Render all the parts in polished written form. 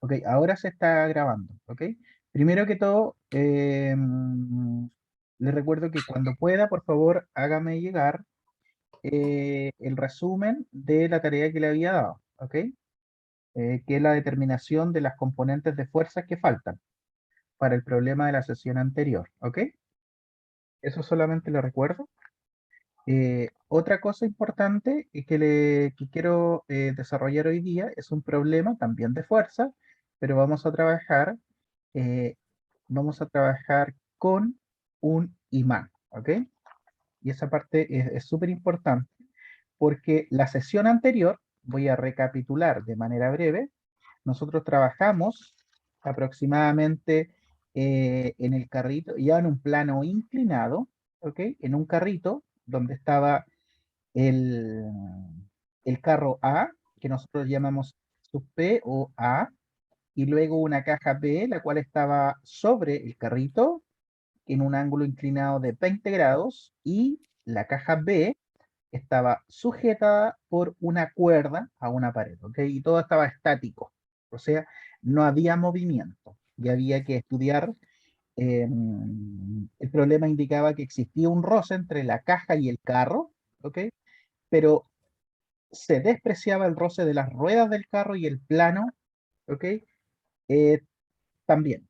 Ok, ahora se está grabando, ¿ok? Primero que todo, les recuerdo que cuando pueda, por favor, hágame llegar el resumen de la tarea que le había dado, ¿ok? Que es la determinación de las componentes de fuerzas que faltan para el problema de la sesión anterior, ¿ok? Eso solamente le recuerdo. Otra cosa importante y que quiero desarrollar hoy día es un problema también de fuerza, pero eh, vamos a trabajar con un imán, ¿ok? Y esa parte es súper importante porque la sesión anterior, voy a recapitular de manera breve, nosotros trabajamos aproximadamente en el carrito, ya en un plano inclinado, ¿ok? En un carrito donde estaba el, el carro A, que nosotros llamamos sub P o A, y luego una caja B, la cual estaba sobre el carrito en un ángulo inclinado de 20 grados, y la caja B estaba sujetada por una cuerda a una pared, ¿ok? Y todo estaba estático, o sea, no había movimiento, y había que estudiar. El problema indicaba que existía un roce entre la caja y el carro, ¿ok? Pero se despreciaba el roce de las ruedas del carro y el plano, ¿ok? Eh, también,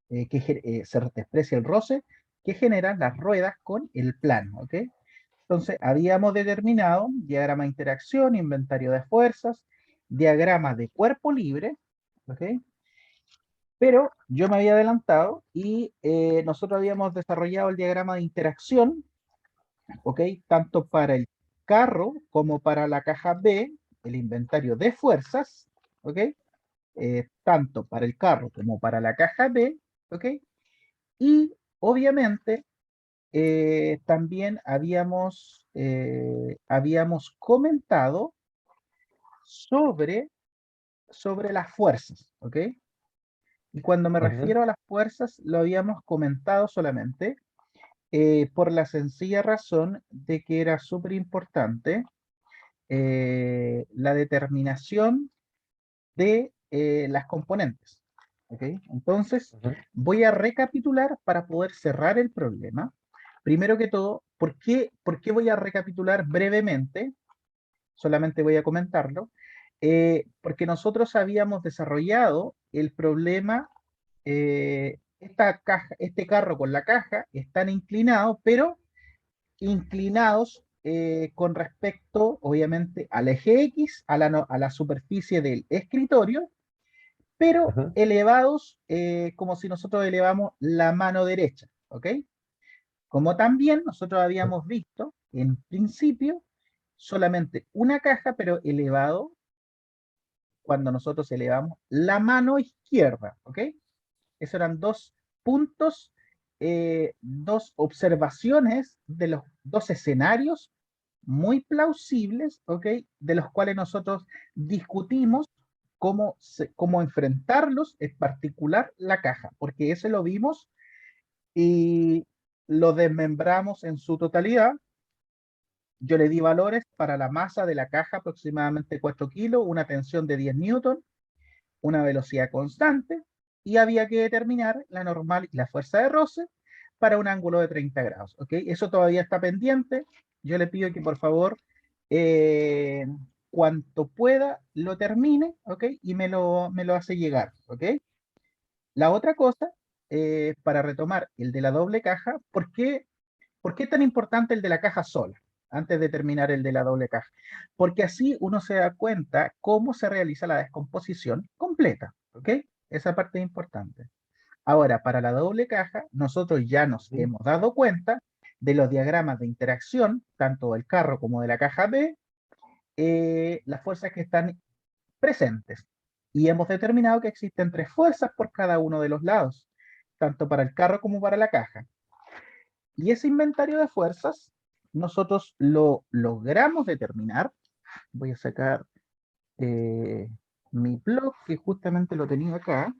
se desprecia el roce que generan las ruedas con el plano, ¿ok? Entonces, habíamos determinado diagrama de interacción, inventario de fuerzas, diagrama de cuerpo libre, ¿ok? Pero yo me había adelantado y nosotros habíamos desarrollado el diagrama de interacción, ¿ok? Tanto para el carro como para la caja B, el inventario de fuerzas, ¿ok? Tanto para el carro como para la caja B, ¿ok? Y obviamente también habíamos comentado sobre, sobre las fuerzas, ¿ok? Y cuando me Ujú. refiero a las fuerzas, lo habíamos comentado solamente por la sencilla razón de que era súper importante la determinación de las componentes. ¿Ok? Entonces, Ujú. voy a recapitular para poder cerrar el problema. Primero que todo, por qué voy a recapitular brevemente? Solamente voy a comentarlo. Porque nosotros habíamos desarrollado el problema, este carro con la caja están inclinados, pero inclinados con respecto, obviamente, al eje X, a a la superficie del escritorio, pero Ujú. elevados como si nosotros elevamos la mano derecha, ¿ok? Como también nosotros habíamos visto, en principio, solamente una caja, pero elevado cuando nosotros elevamos la mano izquierda, ¿ok? Esos eran dos puntos, dos observaciones de los dos escenarios muy plausibles, ¿ok? De los cuales nosotros discutimos cómo enfrentarlos, en particular la caja, porque ese lo vimos y lo desmembramos en su totalidad. Yo le di valores para la masa de la caja, aproximadamente 4 kilos, una tensión de 10 newton, una velocidad constante, y había que determinar la normal y la fuerza de roce para un ángulo de 30 grados. ¿Ok? Eso todavía está pendiente. Yo le pido que por favor, eh, cuanto pueda, lo termine, ¿ok? Y me lo hace llegar, ¿ok? La otra cosa, para retomar el de la doble caja, ¿por qué es tan importante el de la caja sola? Antes de terminar el de la doble caja. Porque así uno se da cuenta cómo se realiza la descomposición completa. ¿Ok? Esa parte es importante. Ahora, para la doble caja, nosotros ya nos Ujú. hemos dado cuenta de los diagramas de interacción, tanto del carro como de la caja B, las fuerzas que están presentes. Y hemos determinado que existen tres fuerzas por cada uno de los lados, tanto para el carro como para la caja. Y ese inventario de fuerzas, nosotros lo logramos determinar. Voy a sacar eh, mi blog, que justamente lo tenía acá.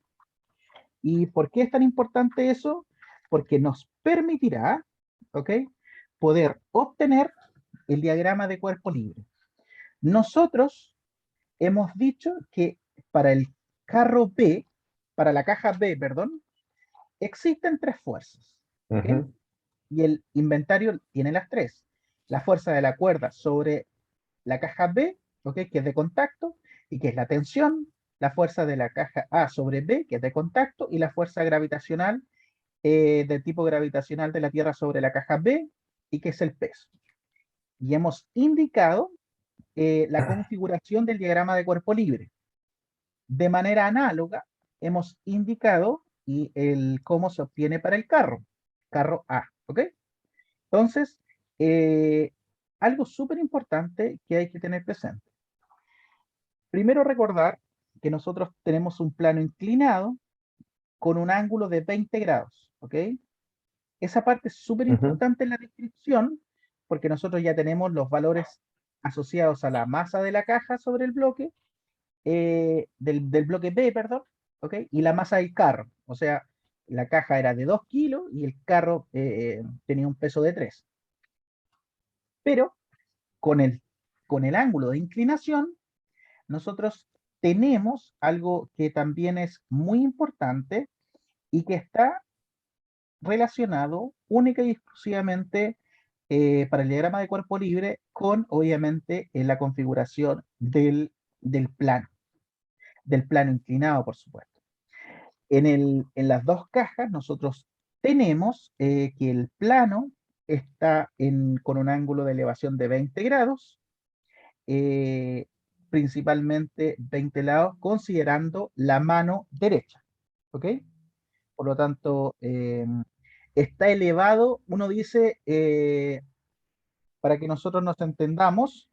¿Y por qué es tan importante eso? Porque nos permitirá, ¿ok? Poder obtener el diagrama de cuerpo libre. Nosotros hemos dicho que para carro B, para la caja B, perdón, existen tres fuerzas, ¿ok? Ujú. Y el inventario tiene las tres. La fuerza de la cuerda sobre la caja B, ¿ok? Que es de contacto y que es la tensión, la fuerza de la caja A sobre B, que es de contacto, y la fuerza gravitacional del tipo gravitacional de la Tierra sobre la caja B, y que es el peso. Y hemos indicado la configuración del diagrama de cuerpo libre. De manera análoga, hemos indicado y el cómo se obtiene para el carro A, ¿ok? Entonces, eh, algo súper importante que hay que tener presente. Primero recordar que nosotros tenemos un plano inclinado con un ángulo de 20 grados, ¿ok? Esa parte es súper Ujú. importante en la descripción porque nosotros ya tenemos los valores asociados a la masa de la caja sobre el bloque, del bloque B, perdón, ¿ok? Y la masa del carro, o sea, la caja era de 2 kilos y el carro tenía un peso de 3. Pero con con el ángulo de inclinación, nosotros tenemos algo que también es muy importante y que está relacionado única y exclusivamente para el diagrama de cuerpo libre con, obviamente, la configuración del del plano inclinado, por supuesto. En las dos cajas nosotros tenemos que el plano está con un ángulo de elevación de 20 grados, eh, principalmente 20 lados, considerando la mano derecha. ¿Ok? Por lo tanto, está elevado, uno dice, para que nosotros nos entendamos,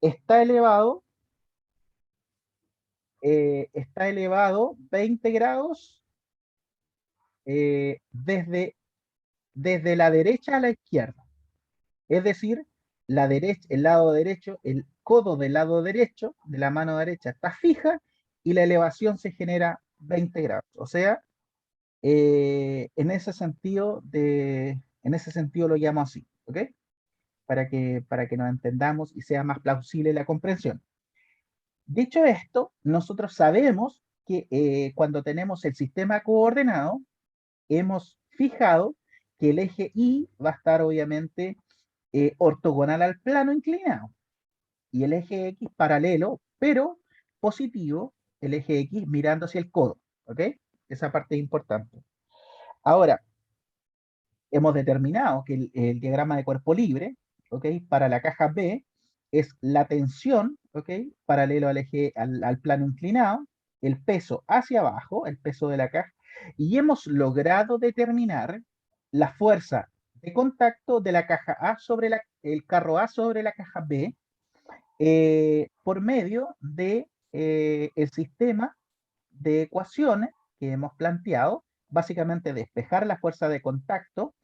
está elevado, está elevado 20 grados desde la derecha a la izquierda. Es decir, la derecha, el lado derecho, el codo del lado derecho, de la mano derecha, está fija y la elevación se genera 20 grados. O sea, en ese sentido lo llamo así, ¿ok? Para que nos entendamos y sea más plausible la comprensión. Dicho esto, nosotros sabemos que cuando tenemos el sistema coordenado, hemos fijado que el eje Y va a estar obviamente ortogonal al plano inclinado y el eje X paralelo, pero positivo, el eje X mirando hacia el codo, ¿ok? Esa parte es importante. Ahora, hemos determinado que el diagrama de cuerpo libre, ¿ok? Para la caja B es la tensión, ¿ok? Paralelo al eje, al plano inclinado, el peso hacia abajo, el peso de la caja, y hemos logrado determinar la fuerza de contacto de la caja A sobre el carro A sobre la caja B por medio de el sistema de ecuaciones que hemos planteado, básicamente despejar la fuerza de contacto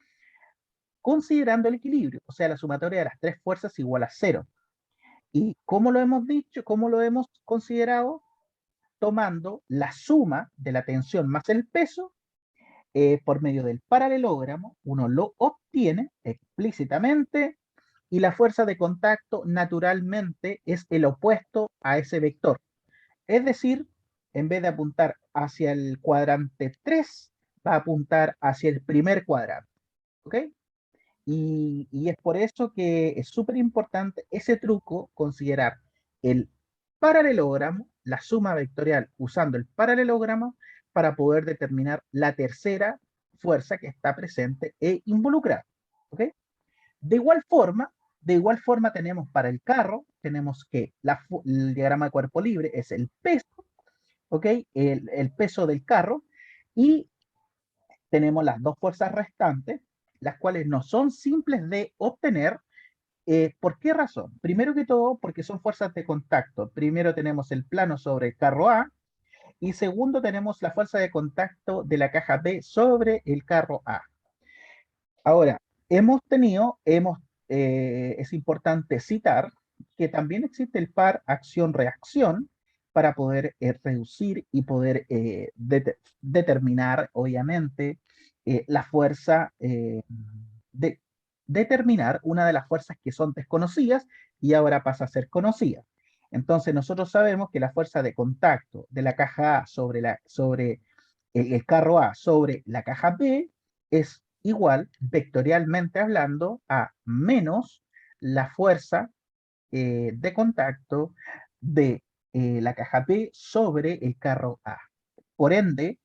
considerando el equilibrio, o sea, la sumatoria de las tres fuerzas igual a cero. ¿Y cómo lo hemos dicho? ¿Cómo lo hemos considerado? Tomando la suma de la tensión más el peso por medio del paralelogramo, uno lo obtiene explícitamente y la fuerza de contacto naturalmente es el opuesto a ese vector. Es decir, en vez de apuntar hacia el cuadrante 3, va a apuntar hacia el primer cuadrante. ¿Ok? Y es por eso que es súper importante ese truco, considerar el paralelogramo, la suma vectorial usando el paralelogramo para poder determinar la tercera fuerza que está presente e involucrada. ¿Ok? De igual forma, de igual forma tenemos para el carro, tenemos que el diagrama de cuerpo libre es el peso, ¿ok? El peso del carro y tenemos las dos fuerzas restantes, las cuales no son simples de obtener. ¿Por qué razón? Primero que todo, porque son fuerzas de contacto. Primero tenemos el plano sobre el carro A y segundo tenemos la fuerza de contacto de la caja B sobre el carro A. Ahora, es importante citar que también existe el par acción-reacción para poder reducir y poder determinar, obviamente, la fuerza, de, determinar una de las fuerzas que son desconocidas y ahora pasa a ser conocida. Entonces nosotros sabemos que la fuerza de contacto de la caja A sobre el carro A sobre la caja B es igual, vectorialmente hablando, a menos la fuerza de contacto de la caja B sobre el carro A. Por ende,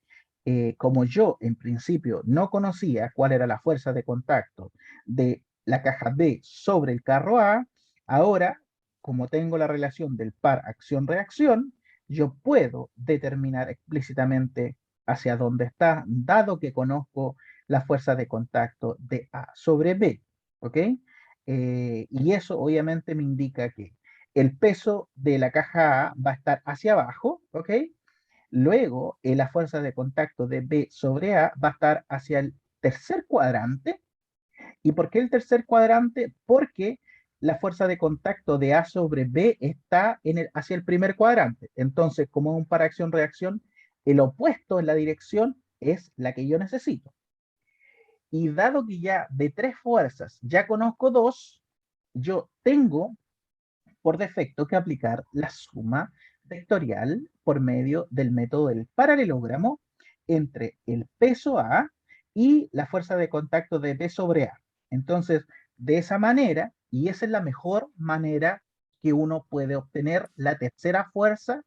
como yo en principio no conocía cuál era la fuerza de contacto de la caja B sobre el carro A, ahora, como tengo la relación del par acción-reacción, yo puedo determinar explícitamente hacia dónde está, dado que conozco la fuerza de contacto de A sobre B. ¿Ok? Y eso obviamente me indica que el peso de la caja A va a estar hacia abajo, ¿ok? Luego, la fuerza de contacto de B sobre A va a estar hacia el tercer cuadrante. ¿Y por qué el tercer cuadrante? Porque la fuerza de contacto de A sobre B está hacia el primer cuadrante. Entonces, como es un par acción-reacción, el opuesto en la dirección es la que yo necesito. Y dado que ya de tres fuerzas ya conozco dos, yo tengo por defecto que aplicar la suma vectorial por medio del método del paralelogramo entre el peso A y la fuerza de contacto de B sobre A. Entonces, de esa manera, y esa es la mejor manera que uno puede obtener la tercera fuerza,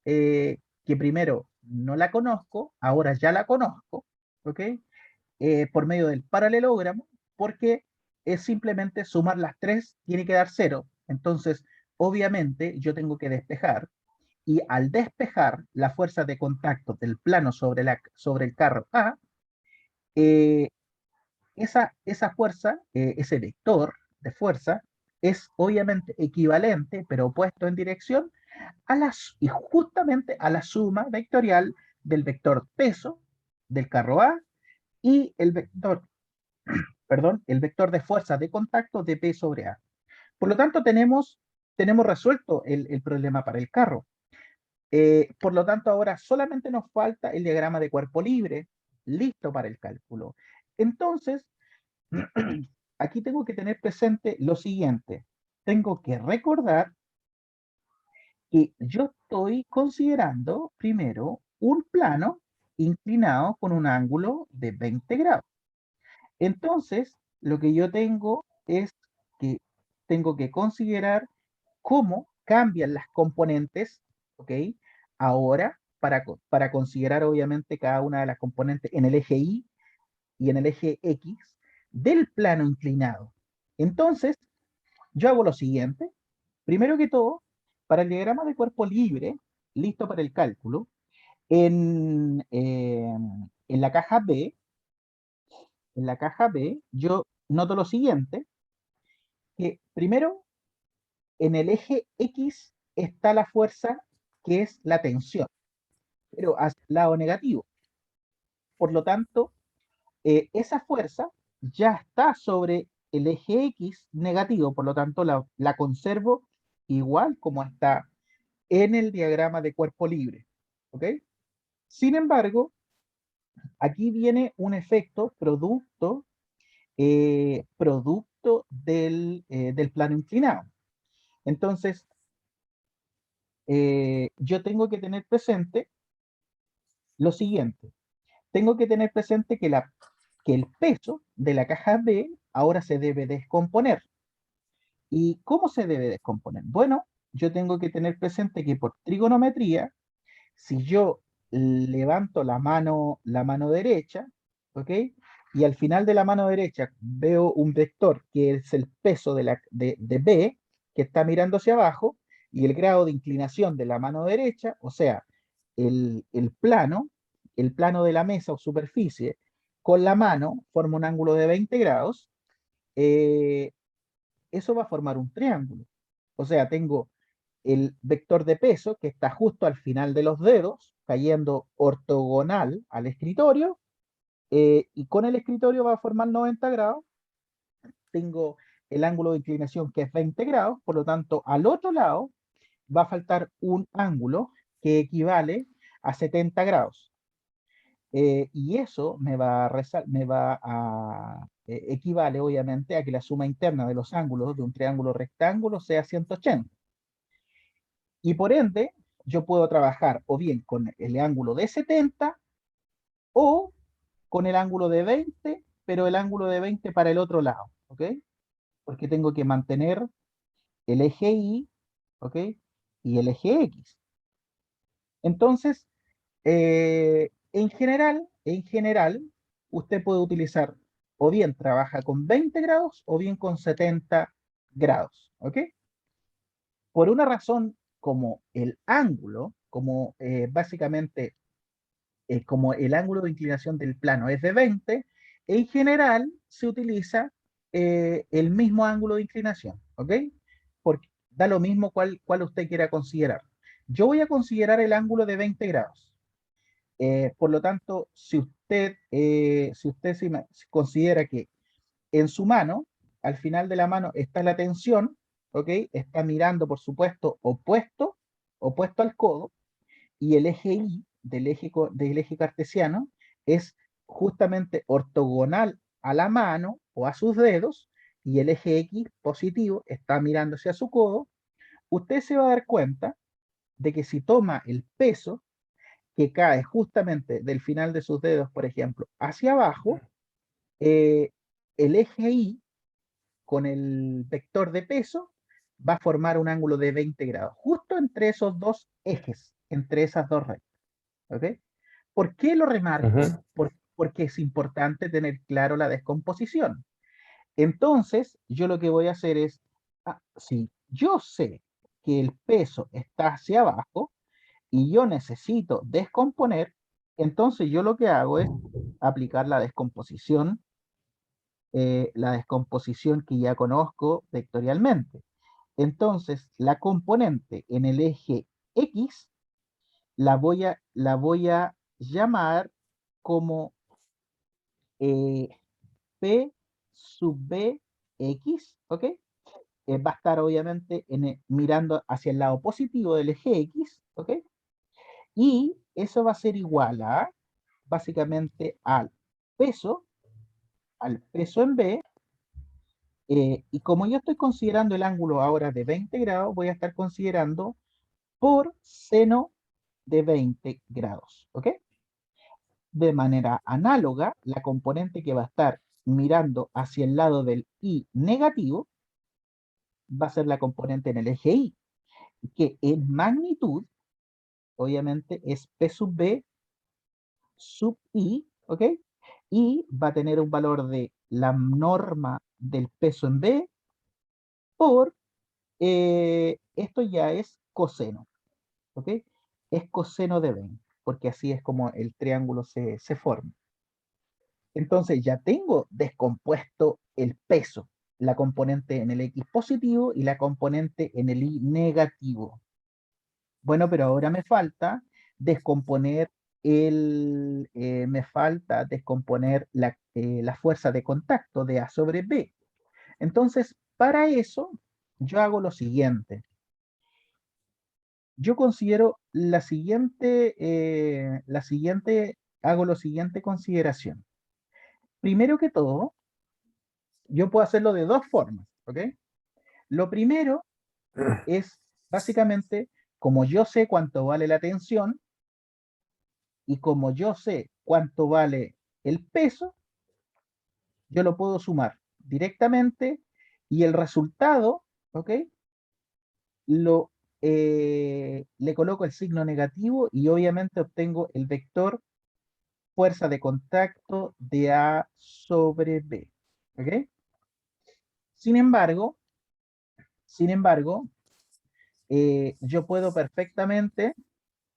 que primero no la conozco, ahora ya la conozco, ¿ok? Por medio del paralelogramo, porque es simplemente sumar las tres, tiene que dar cero. Entonces, obviamente, yo tengo que despejar, y al despejar la fuerza de contacto del plano sobre el carro A, eh, esa fuerza, ese vector de fuerza, es obviamente equivalente, pero opuesto en dirección, y justamente a la suma vectorial del vector peso del carro A y el vector de fuerza de contacto de P sobre A. Por lo tanto, tenemos resuelto el problema para el carro. Por lo tanto, ahora solamente nos falta el diagrama de cuerpo libre, listo para el cálculo. Entonces, aquí tengo que tener presente lo siguiente. Tengo que recordar que yo estoy considerando primero un plano inclinado con un ángulo de 20 grados. Entonces, lo que yo tengo es que tengo que considerar cómo cambian las componentes, ¿ok? Ahora, para considerar obviamente cada una de las componentes en el eje Y y en el eje X del plano inclinado. Entonces, yo hago lo siguiente. Primero que todo, para el diagrama de cuerpo libre, listo para el cálculo, en la caja B, yo noto lo siguiente, que primero en el eje X está la fuerza que es la tensión, pero hacia el lado negativo. Por lo tanto, esa fuerza ya está sobre el eje X negativo, por lo tanto la conservo igual como está en el diagrama de cuerpo libre. ¿Ok? Sin embargo, aquí viene un efecto producto del plano inclinado. Entonces, yo tengo que tener presente lo siguiente. Tengo que tener presente que el peso de la caja B ahora se debe descomponer. ¿Y cómo se debe descomponer? Bueno, yo tengo que tener presente que por trigonometría, si yo levanto la mano derecha, ¿ok? Y al final de la mano derecha veo un vector que es el peso de B, que está mirando hacia abajo, y el grado de inclinación de la mano derecha, o sea, el plano, el plano de la mesa o superficie, con la mano forma un ángulo de 20 grados, eh, eso va a formar un triángulo. O sea, tengo el vector de peso que está justo al final de los dedos, cayendo ortogonal al escritorio, y con el escritorio va a formar 90 grados. Tengo el ángulo de inclinación que es 20 grados, por lo tanto, al otro lado va a faltar un ángulo que equivale a 70 grados. Y eso equivale obviamente a que la suma interna de los ángulos de un triángulo rectángulo sea 180. Y por ende, yo puedo trabajar o bien con el ángulo de 70 o con el ángulo de 20, pero el ángulo de 20 para el otro lado, ¿ok? Porque tengo que mantener el eje Y, ¿ok? Y el eje X. Entonces, en general, usted puede utilizar o bien trabaja con 20 grados o bien con 70 grados, ¿ok? Por una razón como el ángulo, como básicamente como el ángulo de inclinación del plano es de 20, en general se utiliza el mismo ángulo de inclinación, ¿ok? Porque da lo mismo cuál usted quiera considerar. Yo voy a considerar el ángulo de 20 grados. Por lo tanto, si considera que en su mano, al final de la mano está la tensión, ¿ok? Está mirando, por supuesto, opuesto al codo, y el eje Y del eje cartesiano es justamente ortogonal a la mano o a sus dedos, y el eje X positivo está mirando hacia su codo. Usted se va a dar cuenta de que si toma el peso que cae justamente del final de sus dedos, por ejemplo, hacia abajo, eh, el eje Y con el vector de peso va a formar un ángulo de 20 grados, justo entre esos dos ejes, entre esas dos rectas. ¿Ok? ¿Por qué lo remarco? Ujú. Porque es importante tener claro la descomposición. Entonces, yo lo que voy a hacer es, si yo sé que el peso está hacia abajo y yo necesito descomponer, entonces yo lo que hago es aplicar la descomposición que ya conozco vectorialmente. Entonces, la componente en el eje X la voy a llamar como eh, P sub B X, ¿ok? Va a estar obviamente mirando hacia el lado positivo del eje X, ¿ok? Y eso va a ser igual a, básicamente, peso, al peso en B, y como yo estoy considerando el ángulo ahora de 20 grados, voy a estar considerando por seno de 20 grados, ¿ok? De manera análoga, la componente que va a estar mirando hacia el lado del Y negativo va a ser la componente en el eje Y, que en magnitud, obviamente, es P sub B sub I, ¿ok? Y va a tener un valor de la norma del peso en B por, esto ya es coseno, ¿ok? Es coseno de 20, porque así es como el triángulo se forma. Entonces ya tengo descompuesto el peso, la componente en el X positivo y la componente en el Y negativo. Bueno, pero ahora descomponer me falta descomponer la fuerza de contacto de A sobre B. Entonces, para eso, yo hago lo siguiente. Yo considero hago la siguiente consideración. Primero que todo, yo puedo hacerlo de dos formas, ¿ok? Lo primero es básicamente, como yo sé cuánto vale la tensión y como yo sé cuánto vale el peso, yo lo puedo sumar directamente y el resultado, ¿ok? Le coloco el signo negativo y obviamente obtengo el vector fuerza de contacto de A sobre B, ¿ok? Sin embargo, sin embargo, yo puedo perfectamente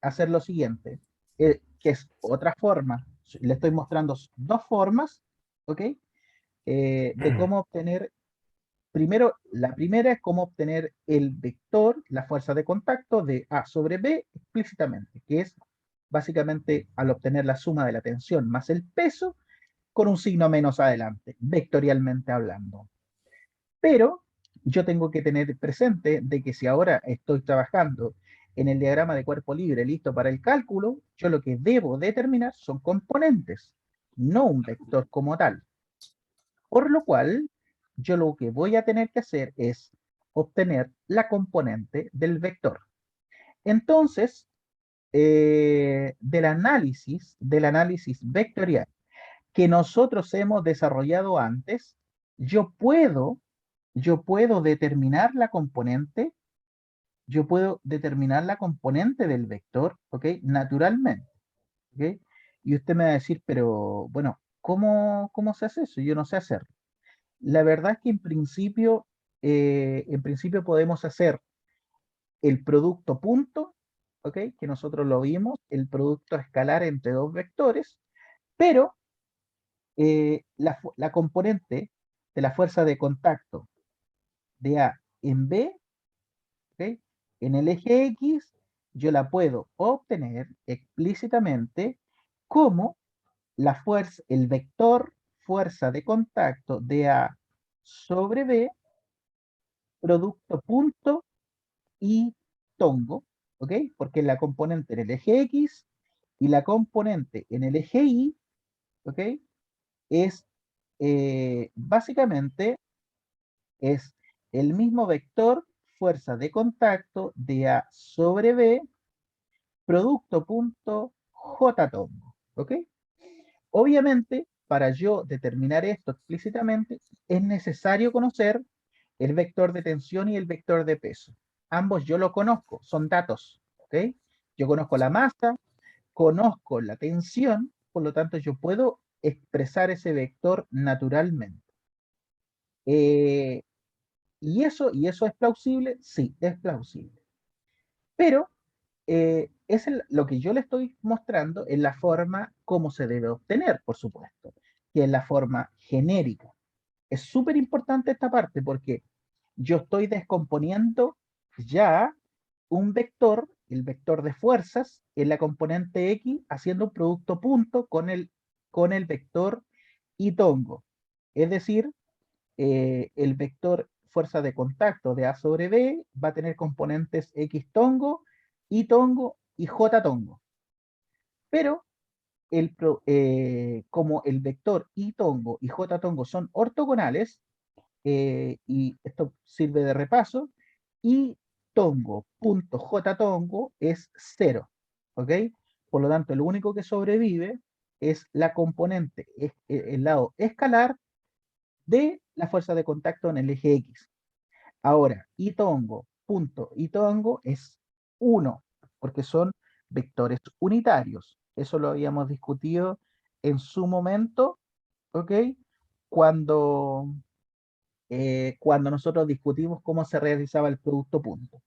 hacer lo siguiente, que es otra forma. Le estoy mostrando dos formas, ¿ok? De cómo obtener, primero, la primera es cómo obtener el vector, la fuerza de contacto de A sobre B explícitamente, que es básicamente al obtener la suma de la tensión más el peso con un signo menos adelante, vectorialmente hablando. Pero yo tengo que tener presente de que si ahora estoy trabajando en el diagrama de cuerpo libre listo para el cálculo, yo lo que debo determinar son componentes, no un vector como tal. Por lo cual, yo lo que voy a tener que hacer es obtener la componente del vector. Entonces, del análisis vectorial que nosotros hemos desarrollado antes, yo puedo, yo puedo determinar la componente, yo puedo determinar la componente del vector, ¿ok? Naturalmente, ¿ok? Y usted me va a decir, pero bueno, ¿cómo se hace eso? Yo no sé hacerlo. La verdad es que en principio podemos hacer el producto punto, ¿ok? Que nosotros lo vimos, el producto escalar entre dos vectores, pero la componente de la fuerza de contacto de A en B, ¿ok? En el eje X, yo la puedo obtener explícitamente como el vector fuerza de contacto de A sobre B, producto punto y tongo, ¿ok? Porque la componente en el eje X y la componente en el eje Y, ¿ok? Es básicamente es el mismo vector fuerza de contacto de A sobre B, producto punto J tongo, ¿ok? Obviamente, para yo determinar esto explícitamente, es necesario conocer el vector de tensión y el vector de peso. Ambos yo lo conozco, son datos, ¿ok? Yo conozco la masa, conozco la tensión, por lo tanto yo puedo expresar ese vector naturalmente. Eh, y eso es plausible? Sí, es plausible. Pero lo que yo le estoy mostrando es la forma como se debe obtener, por supuesto, que es la forma genérica. Es súper importante esta parte porque yo estoy descomponiendo ya un vector, el vector de fuerzas, en la componente X, haciendo un producto punto con el vector y tongo. Es decir, el vector fuerza de contacto de A sobre B va a tener componentes X tongo, Y tongo y J tongo. Pero como el vector Y tongo y J tongo son ortogonales, y esto sirve de repaso, Y tongo punto J tongo es cero, ¿ok? Por lo tanto, lo único que sobrevive es la componente, el lado escalar de la fuerza de contacto en el eje X. Ahora, y tongo es uno, porque son vectores unitarios. Eso lo habíamos discutido en su momento, ¿ok? Cuando, cuando nosotros discutimos cómo se realizaba el producto punto.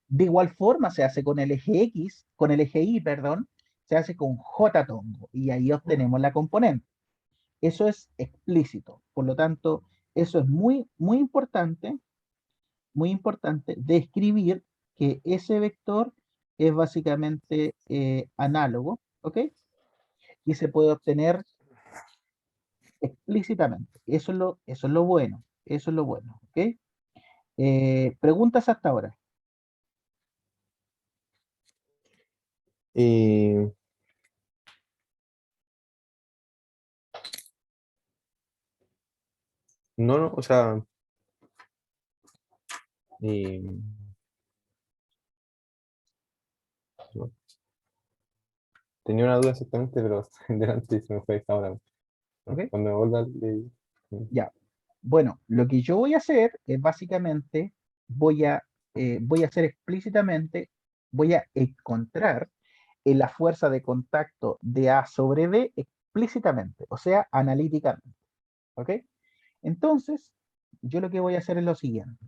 De igual forma se hace con el eje X, con el eje Y, perdón, se hace con J tongo y ahí obtenemos la componente. Eso es explícito. Por lo tanto, eso es muy importante describir que ese vector es básicamente análogo, ¿ok? Y se puede obtener explícitamente. Eso es lo bueno, eso es lo bueno, ¿ok? Preguntas hasta ahora. Eh, no, no, o sea, eh, no, tenía una duda exactamente, pero delante se me fue ahora. ¿No? ¿Ok? Cuando me vuelva, Ya. Bueno, lo que yo voy a hacer es básicamente, voy a, voy a hacer explícitamente, voy a encontrar la fuerza de contacto de A sobre B explícitamente, o sea, analíticamente. ¿Ok? Entonces, yo lo que voy a hacer es lo siguiente.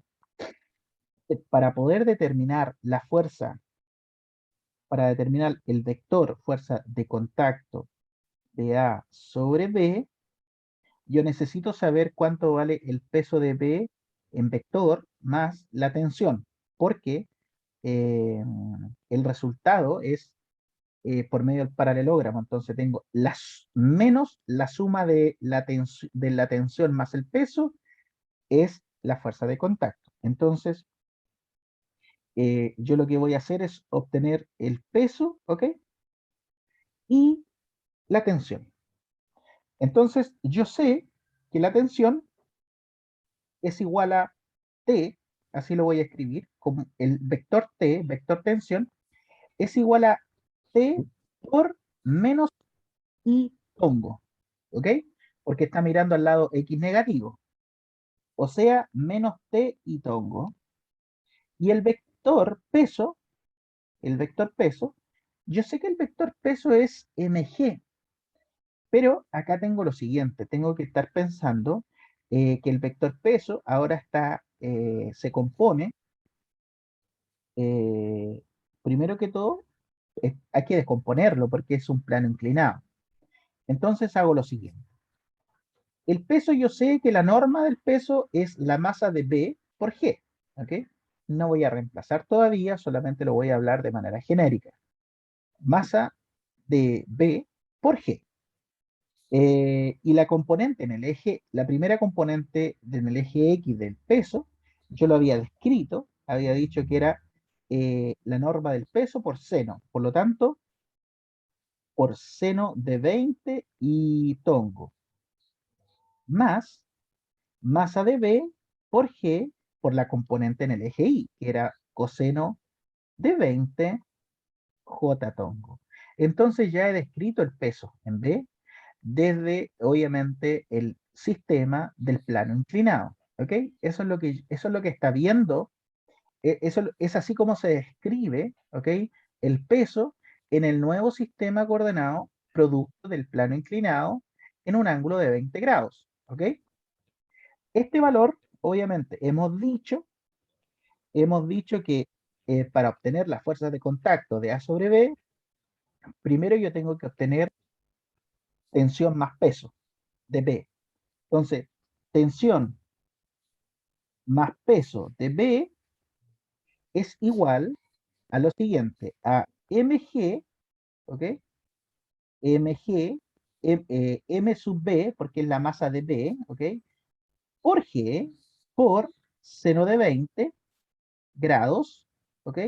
Para poder determinar la fuerza, para determinar el vector fuerza de contacto de A sobre B, yo necesito saber cuánto vale el peso de B en vector más la tensión, porque eh, el resultado es por medio del paralelogramo. Entonces tengo menos la suma de la tensión más el peso es la fuerza de contacto. Entonces, yo lo que voy a hacer es obtener el peso, ¿ok? Y la tensión. Entonces, yo sé que la tensión es igual a T, así lo voy a escribir, como el vector T, vector tensión, es igual a T por menos I tongo, ¿ok? Porque está mirando al lado X negativo, o sea, menos T I tongo. Y el vector peso, yo sé que el vector peso es mg, pero acá tengo lo siguiente, tengo que estar pensando que el vector peso ahora se compone, eh, primero que todo, hay que descomponerlo porque es un plano inclinado. Entonces hago lo siguiente. El peso, yo sé que la norma del peso es la masa de B por G, ¿ok? No voy a reemplazar todavía, solamente lo voy a hablar de manera genérica. Masa de B por G. Y la componente en el eje, la primera componente en el eje X del peso, yo lo había descrito, había dicho que era la norma del peso por seno. Por lo tanto, por seno de 20 y tongo, más masa de B por G por la componente en el eje Y, que era coseno de 20 J tongo. Entonces ya he descrito el peso en B desde, obviamente, el sistema del plano inclinado. ¿Ok? Eso es lo que está viendo. Eso es así como se describe, ¿ok? El peso en el nuevo sistema coordenado producto del plano inclinado en un ángulo de 20 grados. ¿Ok? Este valor, obviamente, hemos dicho que para obtener las fuerzas de contacto de A sobre B, primero yo tengo que obtener tensión más peso de B. Entonces, tensión más peso de B es igual a lo siguiente, a mg, ¿ok? mg, m sub B, porque es la masa de B, ¿ok? Por G, por seno de 20 grados, ¿ok?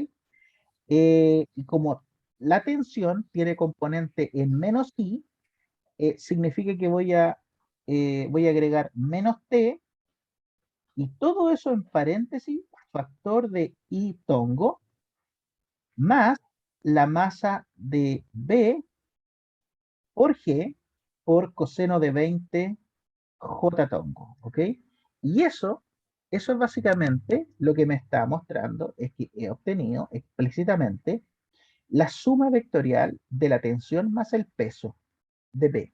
Y como la tensión tiene componente en menos I, significa que voy a agregar menos T, y todo eso en paréntesis, factor de I tongo, más la masa de B por G por coseno de 20 J tongo, ¿ok? Y eso es básicamente lo que me está mostrando, es que he obtenido explícitamente la suma vectorial de la tensión más el peso de B.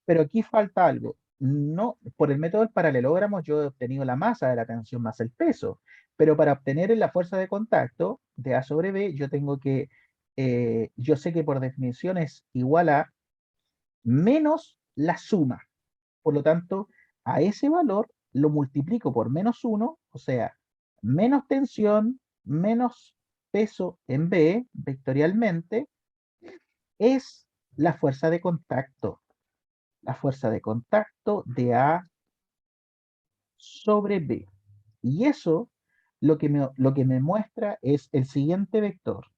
Pero aquí falta algo. No, por el método del paralelogramo yo he obtenido la masa de la tensión más el peso, pero para obtener la fuerza de contacto de A sobre B, yo sé que por definición es igual a menos la suma. Por lo tanto, a ese valor lo multiplico por menos 1, o sea, menos tensión, menos peso en B, vectorialmente, es la fuerza de contacto. La fuerza de contacto de A sobre B. Y eso lo que me muestra es el siguiente vector.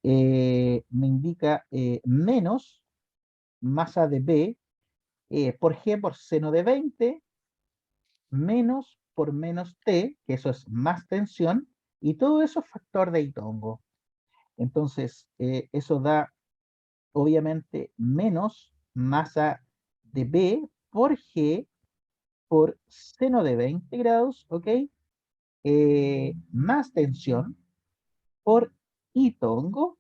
Me indica menos masa de B por G por seno de 20 menos por menos T, que eso es más tensión, y todo eso es factor de Itongo. Entonces, eso da obviamente menos masa de B por G por seno de 20 grados, ¿ok? Más tensión por I tongo,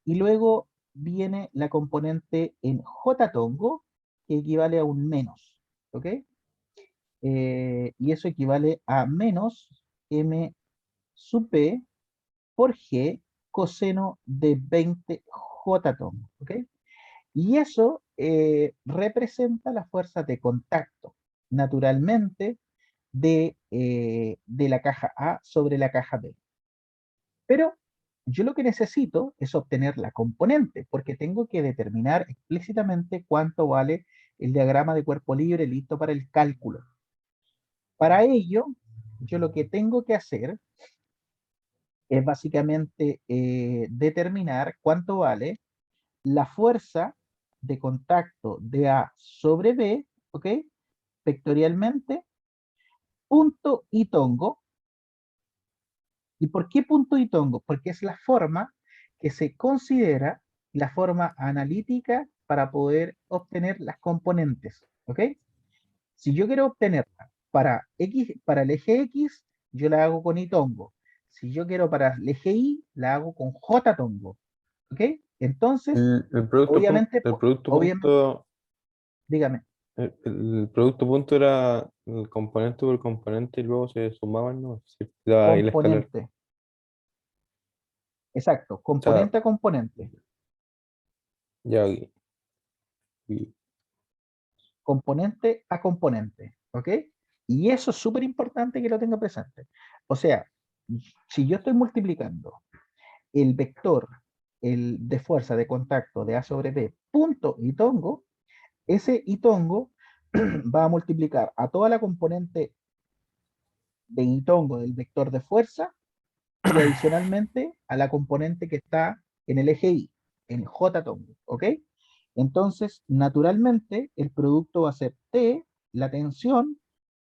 y luego viene la componente en J tongo, que equivale a un menos, ¿ok? Y eso equivale a menos M sub P por G coseno de 20 J tongo, ¿ok? Y eso representa las fuerzas de contacto, naturalmente, de la caja A sobre la caja B. Pero yo lo que necesito es obtener la componente, porque tengo que determinar explícitamente cuánto vale el diagrama de cuerpo libre listo para el cálculo. Para ello, yo lo que tengo que hacer es básicamente determinar cuánto vale la fuerza de contacto de A sobre B, ¿ok? Vectorialmente, punto y tongo. ¿Y por qué punto y tongo? Porque es la forma que se considera la forma analítica para poder obtener las componentes, ¿ok? Si yo quiero obtenerla para X, para el eje X, yo la hago con Itongo. Si yo quiero para el eje Y, la hago con J-tongo, ¿ok? Entonces, obviamente, El producto obviamente, punto, dígame, el producto punto era el componente por componente y luego se sumaban, ¿no? Sí, y la escalar. componente, exacto, O sea, componente a componente, ya, componente a componente, ¿ok? Y eso es súper importante que lo tenga presente. O sea, si yo estoy multiplicando el vector de fuerza de contacto de A sobre B, punto y tongo, ese y tongo va a multiplicar a toda la componente de y tongo del vector de fuerza y adicionalmente a la componente que está en el eje Y, en J tongo, ¿ok? Entonces, naturalmente, el producto va a ser T, la tensión,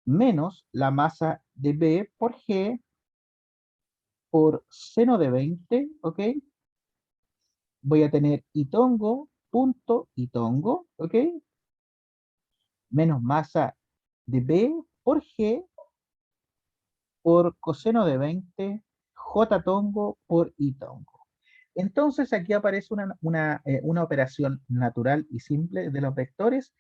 menos la masa de B por G por seno de 20, ¿ok? Voy a tener Itongo, punto Itongo, ¿ok? Menos masa de B por G por coseno de 20, J tongo por I tongo. Entonces aquí aparece una operación natural y simple de los vectores.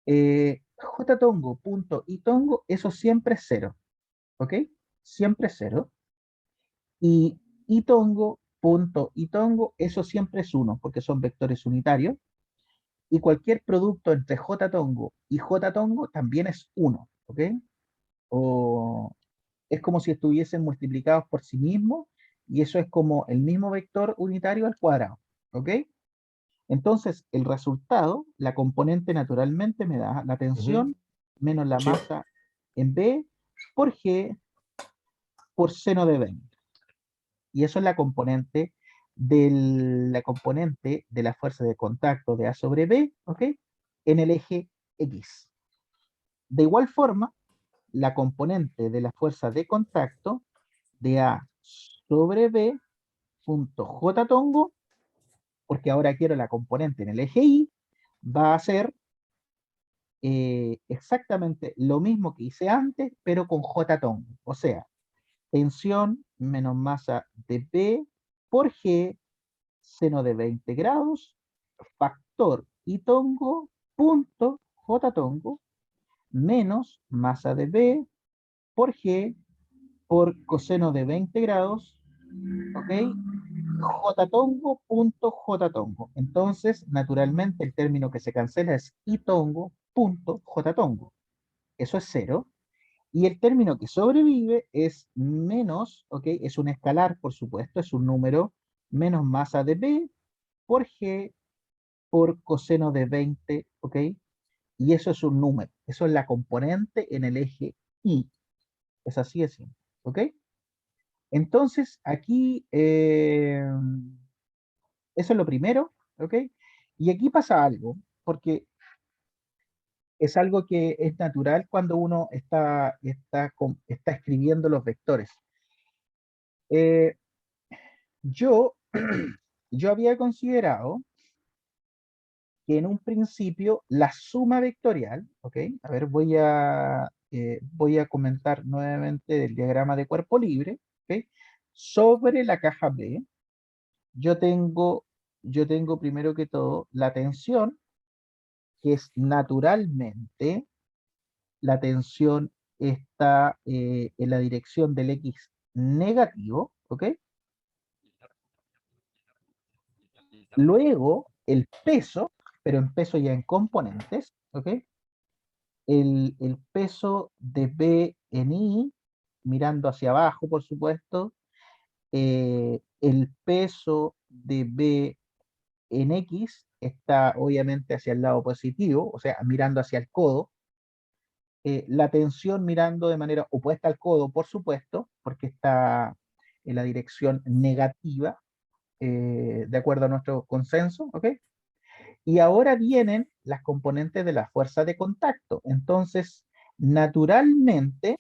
J tongo punto I tongo, eso siempre es cero, ¿ok? Siempre es cero. Y I tongo punto I tongo, eso siempre es uno, porque son vectores unitarios. Y cualquier producto entre J tongo y J tongo también es uno, ¿ok? O es como si estuviesen multiplicados por sí mismos y eso es como el mismo vector unitario al cuadrado, ¿ok? Entonces, el resultado, la componente naturalmente me da la ujú, tensión menos la sí. masa en B por G por seno de 20. Y eso es la componente de la fuerza de contacto de A sobre B, ¿ok? En el eje X. De igual forma, la componente de la fuerza de contacto de A sobre B punto J tongo, porque ahora quiero la componente en el eje Y, va a ser exactamente lo mismo que hice antes, pero con J tongo. O sea, tensión menos masa de B por G, seno de 20 grados, factor Y tongo, punto J tongo, menos masa de B por G por coseno de 20 grados, ¿ok? Jtongo punto Jtongo. Entonces, naturalmente, el término que se cancela es Itongo punto Jtongo. Eso es cero. Y el término que sobrevive es menos, ¿ok? Es un escalar, por supuesto, es un número, menos masa de B por G por coseno de 20, ¿ok? Y eso es un número. Eso es la componente en el eje Y. Es así de simple, ¿ok? Entonces, aquí, eso es lo primero, ¿ok? Y aquí pasa algo, porque es algo que es natural cuando uno está escribiendo los vectores. Eh, yo, yo había considerado que en un principio la suma vectorial, ¿ok? A ver, voy a comentar nuevamente el diagrama de cuerpo libre, ¿ok? Sobre la caja B, yo tengo, yo tengo primero que todo la tensión, que es naturalmente, la tensión está en la dirección del X negativo, ¿ok? Luego, el peso, pero en peso ya en componentes, ¿ok? El peso de B en I, mirando hacia abajo, por supuesto, el peso de B en X está obviamente hacia el lado positivo, o sea, mirando hacia el codo, la tensión mirando de manera opuesta al codo, por supuesto, porque está en la dirección negativa, de acuerdo a nuestro consenso, ¿ok? Y ahora vienen las componentes de la fuerza de contacto. Entonces, naturalmente,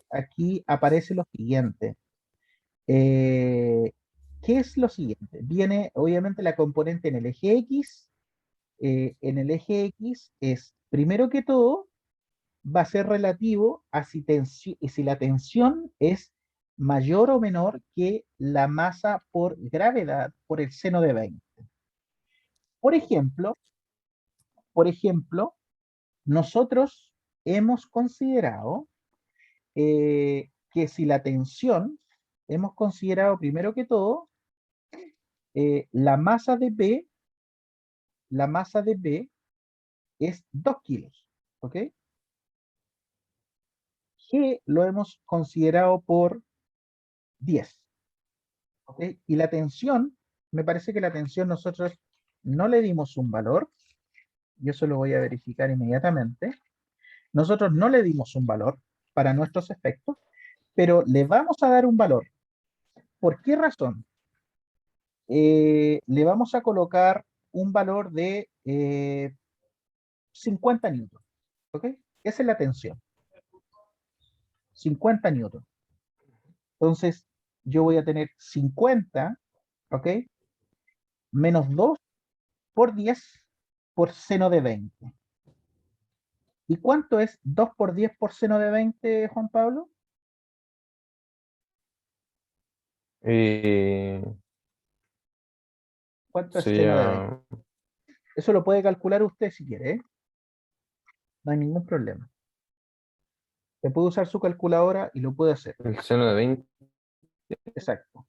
aquí aparece lo siguiente. ¿qué es lo siguiente? Viene obviamente la componente en el eje X. En el eje X es, primero que todo, va a ser relativo a si la tensión es mayor o menor que la masa por gravedad por el seno de 20. Por ejemplo, por ejemplo, nosotros hemos considerado que si la tensión, hemos considerado primero que todo, la masa de B, la masa de B es 2 kilos, ¿ok? G lo hemos considerado por 10, ¿ok? Y la tensión, me parece que la tensión nosotros no le dimos un valor, y eso lo voy a verificar inmediatamente. Nosotros no le dimos un valor para nuestros efectos, pero le vamos a dar un valor. ¿Por qué razón? Le vamos a colocar un valor de 50 newton, ¿ok? Esa es la tensión, 50 newton. Entonces, yo voy a tener 50, ¿ok? Menos 2 por 10 por seno de 20. ¿Y cuánto es 2 por 10 por seno de 20, Juan Pablo? Eh, ¿Cuánto es seno de 20? sería, Eso lo puede calcular usted si quiere, ¿eh? No hay ningún problema. Te puede usar su calculadora y lo puede hacer. el seno de 20. Exacto.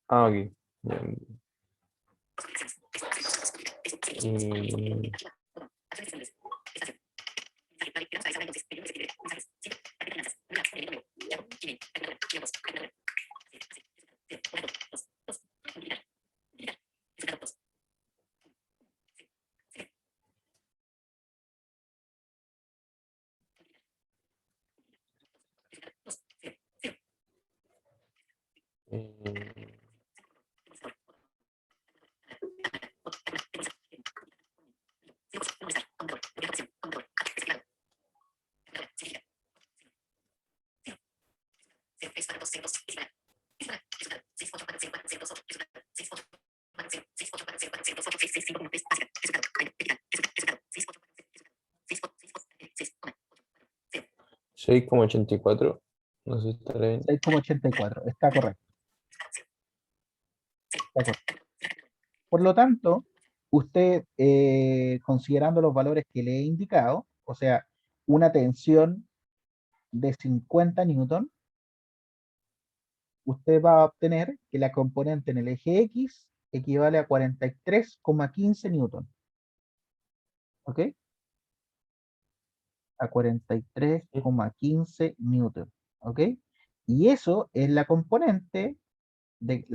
Ah, ok. Ya. Y- 6,84. No sé si estará bien. 6,84. Está correcto. Está correcto. Por lo tanto, usted, considerando los valores que le he indicado, o sea, una tensión de 50 newton, usted va a obtener que la componente en el eje X equivale a 43,15 newton. ¿Ok? A Sí. 43,15 newton. ¿Ok? Y eso es la componente de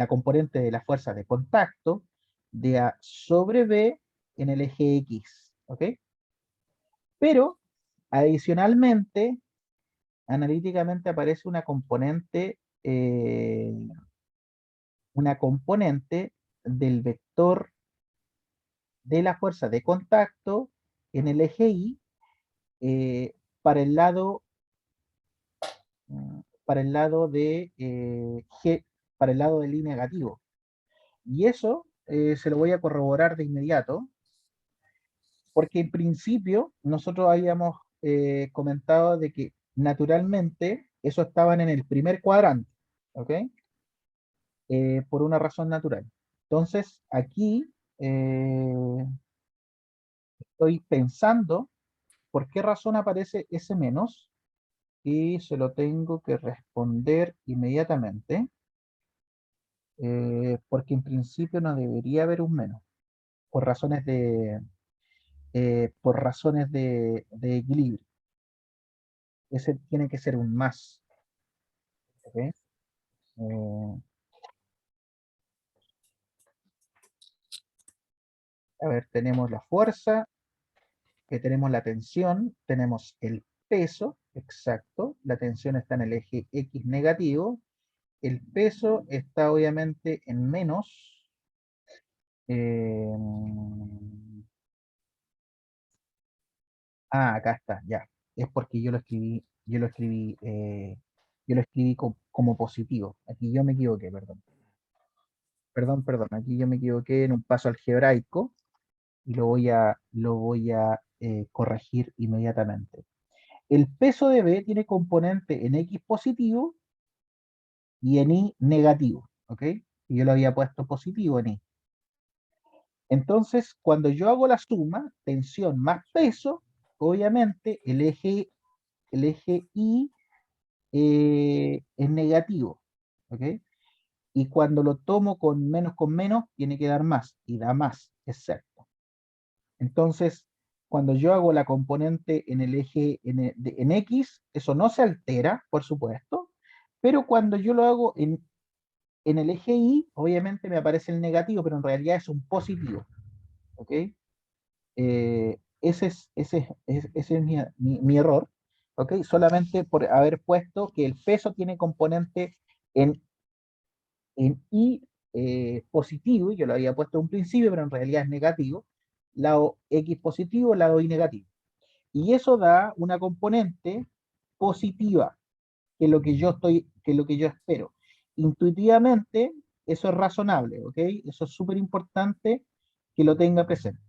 la fuerza de contacto de A sobre B en el eje X. ¿Ok? Pero adicionalmente, analíticamente aparece una componente del vector de la fuerza de contacto en el eje Y, eh, para el lado, para el lado de G, para el lado del I negativo. Y eso se lo voy a corroborar de inmediato, porque en principio nosotros habíamos comentado de que naturalmente eso estaban en el primer cuadrante, ¿ok? Por una razón natural. Entonces, aquí estoy pensando por qué razón aparece ese menos y se lo tengo que responder inmediatamente, porque en principio no debería haber un menos, por razones de equilibrio. Ese tiene que ser un más. ¿Ok? A ver, tenemos la fuerza, tenemos la tensión, tenemos el peso, exacto, la tensión está en el eje X negativo, el peso está obviamente en menos, eh, acá está, ya, es porque yo lo escribí como positivo. Aquí yo me equivoqué, perdón. Perdón, aquí yo me equivoqué en un paso algebraico y lo voy a corregir inmediatamente. El peso de B tiene componente en X positivo y en Y negativo, ¿ok? Y yo lo había puesto positivo en Y. Entonces, cuando yo hago la suma, tensión más peso, obviamente el eje Y es negativo, ¿ok? Y cuando lo tomo con menos, tiene que dar más, y da más, es cierto. Entonces, cuando yo hago la componente en el eje en X, eso no se altera, por supuesto, pero cuando yo lo hago en el eje Y, obviamente me aparece el negativo, pero en realidad es un positivo, ¿ok? Ese es mi error, ¿ok? Solamente por haber puesto que el peso tiene componente en, en Y positivo, y yo lo había puesto en un principio, pero en realidad es negativo, lado X positivo, lado Y negativo. Y eso da una componente positiva, que es lo que yo espero. Intuitivamente, eso es razonable, ¿ok? Eso es súper importante que lo tenga presente.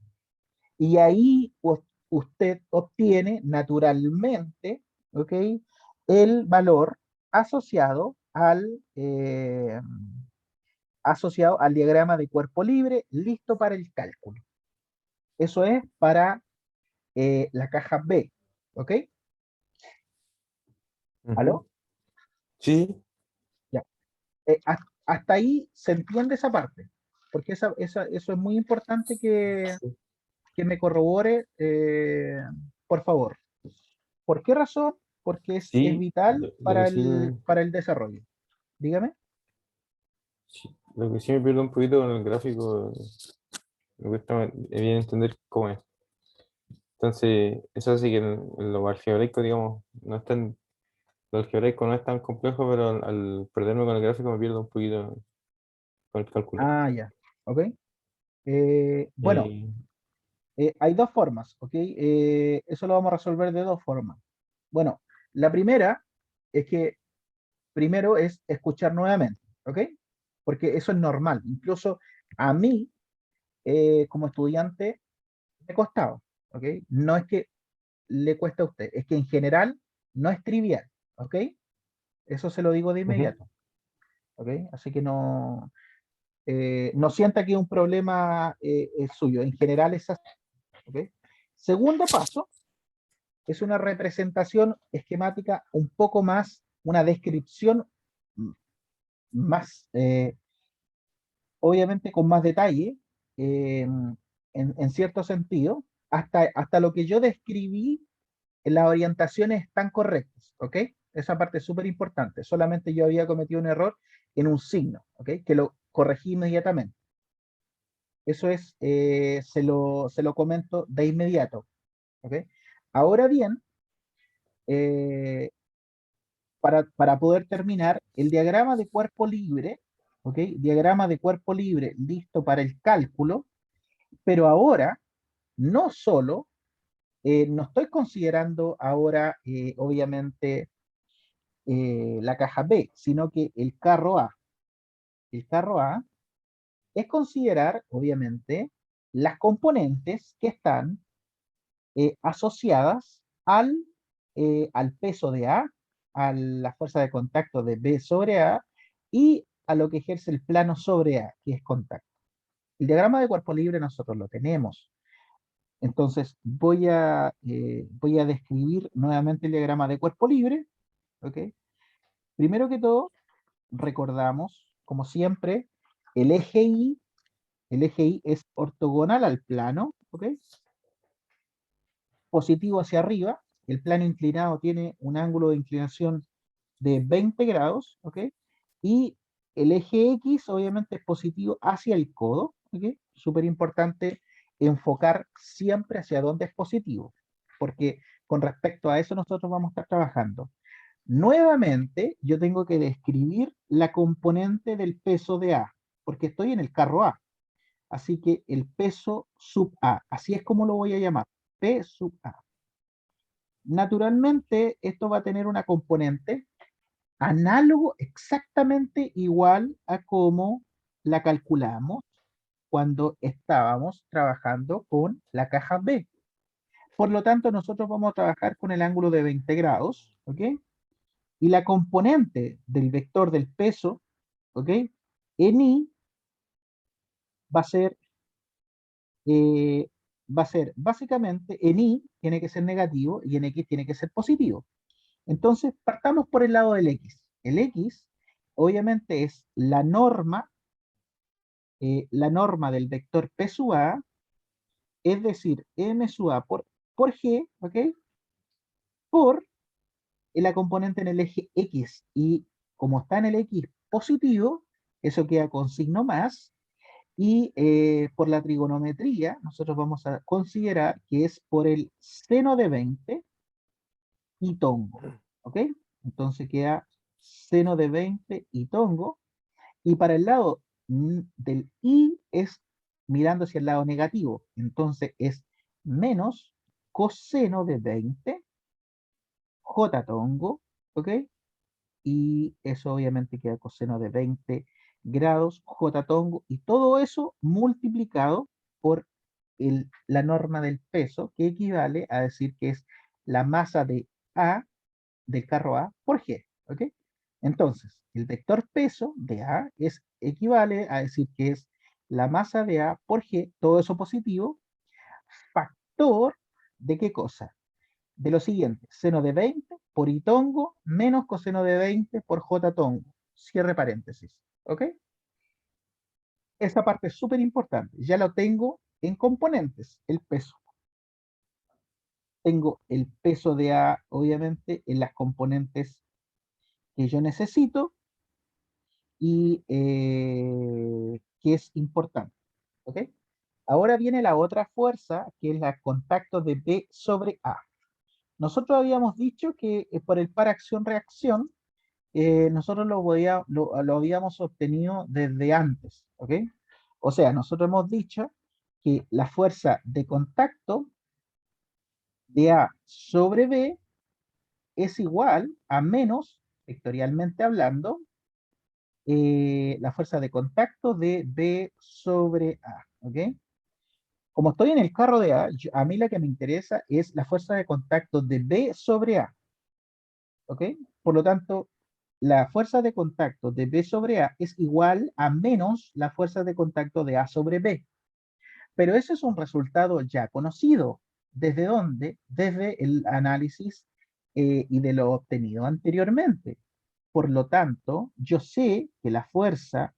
Y ahí usted obtiene naturalmente, ¿ok? El valor asociado al diagrama de cuerpo libre, listo para el cálculo. Eso es para la caja B, ¿ok? Ujú. ¿Aló? Sí, Ya. Hasta ahí se entiende esa parte, porque eso es muy importante sí. que me corrobore, por favor. ¿Por qué razón? Porque es Sí, vital lo que sí, para el desarrollo. Dígame. lo que sí me pierdo un poquito con el gráfico, me cuesta bien entender cómo es. Entonces, eso hace que lo algebraico, digamos, no es tan, lo algebraico no es tan complejo, pero al perderme con el gráfico me pierdo un poquito con el cálculo. Ah, ya. ¿Ok? Bueno, Eh, hay dos formas, ¿ok? Eso lo vamos a resolver de dos formas. Bueno, la primera es que primero es escuchar nuevamente, ¿ok? Porque eso es normal. Incluso a mí, como estudiante, me costaba, ¿ok? No es que le cueste a usted, es que en general no es trivial, ¿ok? Eso se lo digo de ujú. inmediato, ¿ok? Así que no sienta que es un problema es suyo, en general es así, ¿ok? Segundo paso es una representación esquemática un poco más, una descripción más, obviamente con más detalle, eh, en cierto sentido, hasta lo que yo describí, las orientaciones están correctas, ¿ok? Esa parte es súper importante. Solamente yo había cometido un error en un signo, ¿ok? Que lo corregí inmediatamente. Eso es, se lo comento de inmediato, ¿ok? Ahora bien, eh, para poder terminar, el diagrama de cuerpo libre, ¿ok? Diagrama de cuerpo libre listo para el cálculo, pero ahora no solo, no estoy considerando ahora, obviamente, la caja B, sino que el carro A. El carro A es considerar, obviamente, las componentes que están asociadas al peso de A, a la fuerza de contacto de B sobre A y a lo que ejerce el plano sobre A, que es contacto. El diagrama de cuerpo libre nosotros lo tenemos. Entonces voy a describir nuevamente el diagrama de cuerpo libre. ¿Ok? Primero que todo, recordamos, como siempre, el eje Y, el eje Y es ortogonal al plano, ¿ok? Positivo hacia arriba, el plano inclinado tiene un ángulo de inclinación de 20 grados, ¿ok? Y el eje X obviamente es positivo hacia el codo, ¿ok? Súper importante enfocar siempre hacia dónde es positivo, porque con respecto a eso nosotros vamos a estar trabajando. Nuevamente, yo tengo que describir la componente del peso de A, porque estoy en el carro A. Así que el peso sub A, así es como lo voy a llamar, P sub A. Naturalmente, esto va a tener una componente, Análogo exactamente igual a cómo la calculamos cuando estábamos trabajando con la caja B. Por lo tanto, nosotros vamos a trabajar con el ángulo de 20 grados, ¿ok? Y la componente del vector del peso, ¿ok? En I va a ser, básicamente, en Y tiene que ser negativo y en X tiene que ser positivo. Entonces, partamos por el lado del X. El X, obviamente, es la norma del vector P sub A, es decir, M sub A por G, ¿ok? Por la componente en el eje X. Y como está en el X positivo, eso queda con signo más. Y por la trigonometría, nosotros vamos a considerar que es por el seno de 20 y tongo. ¿Ok? Entonces queda seno de 20 y tongo. Y para el lado del I es mirando hacia el lado negativo. Entonces es menos coseno de 20 J tongo. ¿Ok? Y eso obviamente queda coseno de 20 grados J tongo. Y todo eso multiplicado por la norma del peso, que equivale a decir que es la masa de A, del carro A, por G. ¿Ok? Entonces, el vector peso de A equivale a decir que es la masa de A por G, todo eso positivo, factor de qué cosa? De lo siguiente, seno de 20 por I tongo menos coseno de 20 por J tongo. Cierre paréntesis. ¿Ok? Esa parte es súper importante. Ya lo tengo en componentes, el peso. Tengo el peso de A, obviamente, en las componentes que yo necesito y que es importante. ¿Ok? Ahora viene la otra fuerza, que es la contacto de B sobre A. Nosotros habíamos dicho que por el par acción-reacción, nosotros lo habíamos obtenido desde antes. ¿Ok? O sea, nosotros hemos dicho que la fuerza de contacto de A sobre B es igual a menos, vectorialmente hablando, la fuerza de contacto de B sobre A. ¿Ok? Como estoy en el carro de A, a mí la que me interesa es la fuerza de contacto de B sobre A. ¿Ok? Por lo tanto, la fuerza de contacto de B sobre A es igual a menos la fuerza de contacto de A sobre B. Pero eso es un resultado ya conocido. ¿Desde dónde? Desde el análisis y de lo obtenido anteriormente. Por lo tanto, yo sé que la fuerza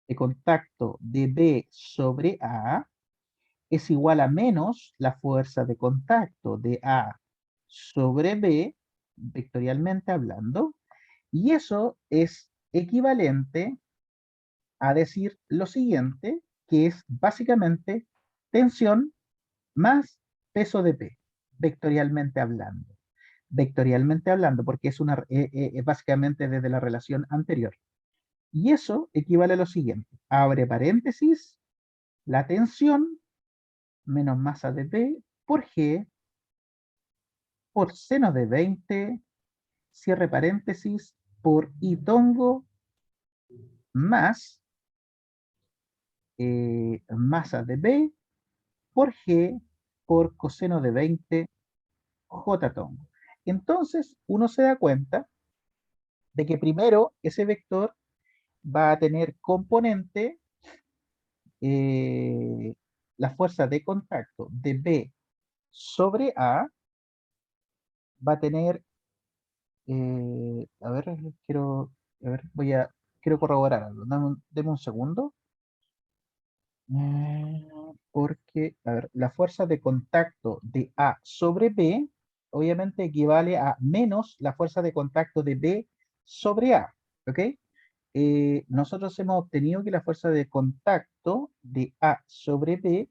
de contacto de B sobre A es igual a menos la fuerza de contacto de A sobre B, vectorialmente hablando, y eso es equivalente a decir lo siguiente, que es básicamente tensión más peso de P, vectorialmente hablando. Vectorialmente hablando, porque es básicamente desde la relación anterior. Y eso equivale a lo siguiente. Abre paréntesis, la tensión menos masa de P por G por seno de 20, cierre paréntesis, por I tongo más masa de B por G por coseno de 20 J tongo. Entonces, uno se da cuenta de que primero ese vector va a tener componente eh, la fuerza de contacto de B sobre A va a tener, a ver, a ver, quiero corroborar algo. Deme un segundo. Porque, a ver, la fuerza de contacto de A sobre B, obviamente equivale a menos la fuerza de contacto de B sobre A. ¿Ok? Nosotros hemos obtenido que la fuerza de contacto de A sobre B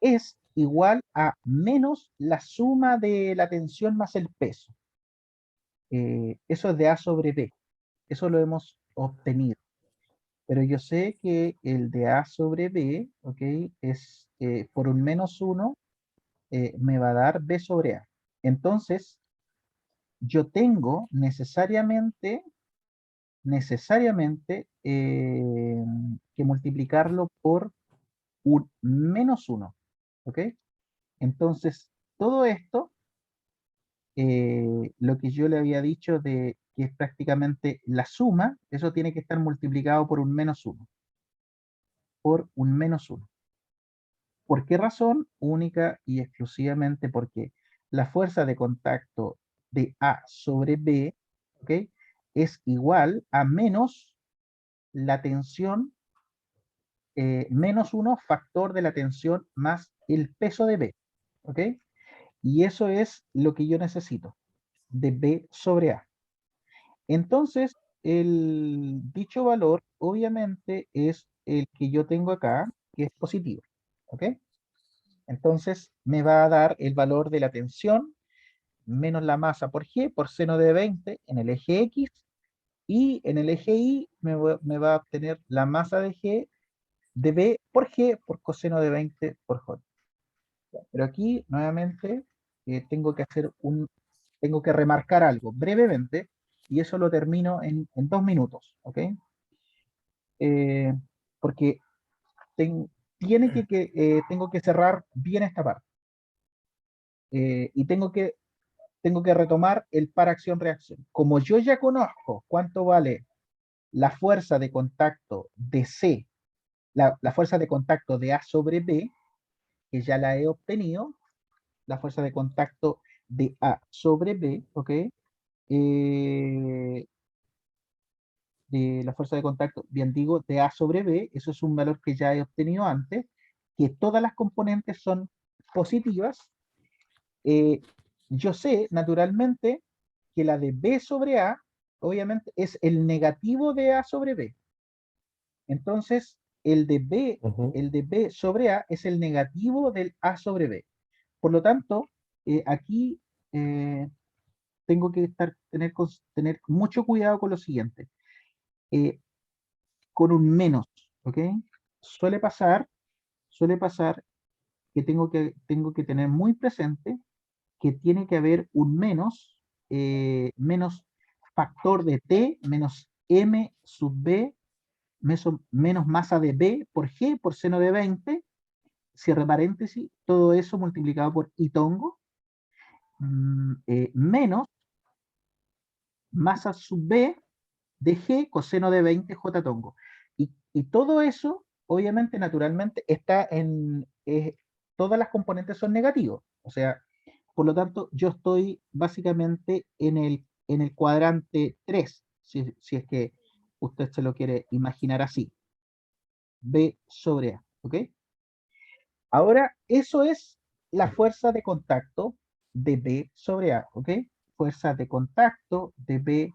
es igual a menos la suma de la tensión más el peso. Eso es de A sobre B. Eso lo hemos obtenido. Pero yo sé que el de A sobre B, ¿ok? Es por un menos 1, me va a dar B sobre A. Entonces, yo tengo necesariamente que multiplicarlo por un menos 1. ¿Ok? Entonces, todo esto, lo que yo le había dicho de que es prácticamente la suma, eso tiene que estar multiplicado por un menos 1. Por un menos 1. ¿Por qué razón? Única y exclusivamente porque la fuerza de contacto de A sobre B, ¿ok? Es igual a menos la tensión, menos 1 factor de la tensión más el peso de B, ¿ok? Y eso es lo que yo necesito, de B sobre A. Entonces, el dicho valor obviamente es el que yo tengo acá, que es positivo, ¿ok? Entonces me va a dar el valor de la tensión menos la masa por G por seno de 20 en el eje X, y en el eje Y me va a obtener la masa de G de B por G por coseno de 20 por J. Pero aquí nuevamente tengo que remarcar algo brevemente, y eso lo termino en 2 minutos, ¿ok? Eh, porque ten- tengo que cerrar bien esta parte. Y tengo que retomar el par acción-reacción. Como yo ya conozco cuánto vale la fuerza de contacto de C, la fuerza de contacto de A sobre B, que ya la he obtenido, la fuerza de contacto de A sobre B, ¿ok? De la fuerza de contacto, bien digo, de A sobre B, eso es un valor que ya he obtenido antes, que todas las componentes son positivas. Yo sé, naturalmente, que la de B sobre A, obviamente, es el negativo de A sobre B. Entonces, Ujú. el de B sobre A es el negativo del A sobre B. Por lo tanto, aquí eh, tengo que tener mucho cuidado con lo siguiente. Eh, con un menos, ¿ok? Suele pasar, suele pasar que tengo que tener muy presente que tiene que haber un menos, menos factor de T menos M sub B menos masa de B por G por seno de 20, cierre paréntesis, todo eso multiplicado por I tongo, menos masa sub B de G coseno de 20 J tongo. Y todo eso, obviamente, naturalmente, todas las componentes son negativos. O sea, por lo tanto, yo estoy básicamente en el cuadrante 3, si es que usted se lo quiere imaginar así. B sobre A, ¿ok? Ahora, eso es la fuerza de contacto de B sobre A, ¿ok? Fuerza de contacto de B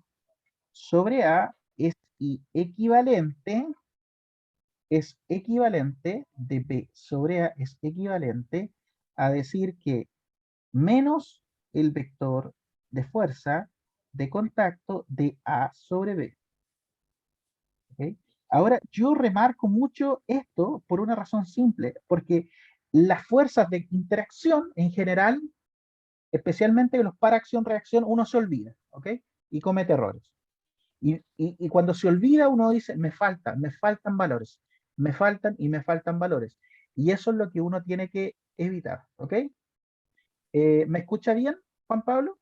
sobre A equivalente, es equivalente, de B sobre A es equivalente a decir que menos el vector de fuerza de contacto de A sobre B. ¿Ok? Ahora, yo remarco mucho esto por una razón simple, porque las fuerzas de interacción en general, especialmente los para acción-reacción, uno se olvida, ¿ok? Y comete errores. Y cuando se olvida, uno dice, me faltan valores, me faltan y me faltan valores. Y eso es lo que uno tiene que evitar, ¿ok? ¿Me escucha bien, Juan Pablo?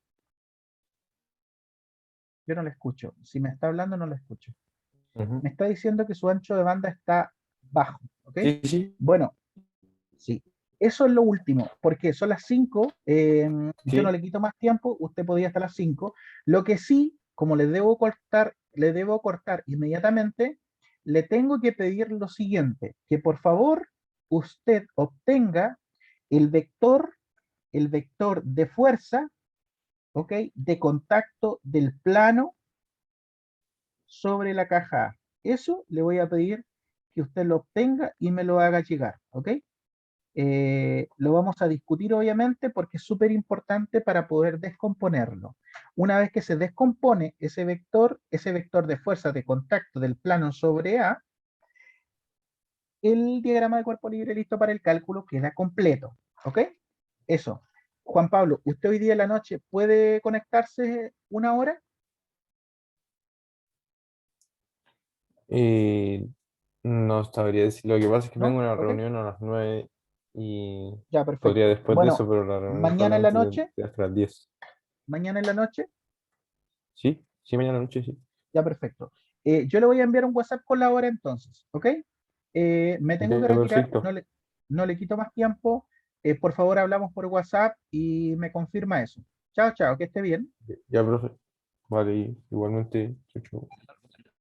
Yo no le escucho. Si me está hablando, no le escucho. Ujú. Me está diciendo que su ancho de banda está bajo, ¿ok? Sí, sí, Bueno, sí. Eso es lo último, porque son las 5, yo no sí. le quito más tiempo, usted podía hasta las 5. Lo que sí, como le debo cortar inmediatamente, le tengo que pedir lo siguiente, que por favor usted obtenga el vector, el vector de fuerza, ¿ok? De contacto del plano sobre la caja A. Eso le voy a pedir que usted lo obtenga y me lo haga llegar, ¿ok? Lo vamos a discutir obviamente porque es súper importante para poder descomponerlo. Una vez que se descompone ese vector de fuerza de contacto del plano sobre A, el diagrama de cuerpo libre listo para el cálculo queda completo. ¿Ok? Eso. Juan Pablo, ¿usted hoy día en la noche puede conectarse una hora? Eh, no sabría decir. Lo que pasa es que tengo ¿No? una ¿Ok? reunión a las 9 y Ya, podría perfecto. después de Bueno, eso, pero la reunión mañana en la probablemente noche, tendría hasta las 10. mañana en la noche, ¿Sí? Sí, mañana noche, sí. ya, perfecto. Yo le voy a enviar un WhatsApp con la hora entonces, ¿ok? Me tengo que Ya, retirar, perfecto. no le quito más tiempo. Por favor, hablamos por WhatsApp y me confirma eso. Chao, chao, que esté bien. Ya, profe. Vale, igualmente. Chau, chau.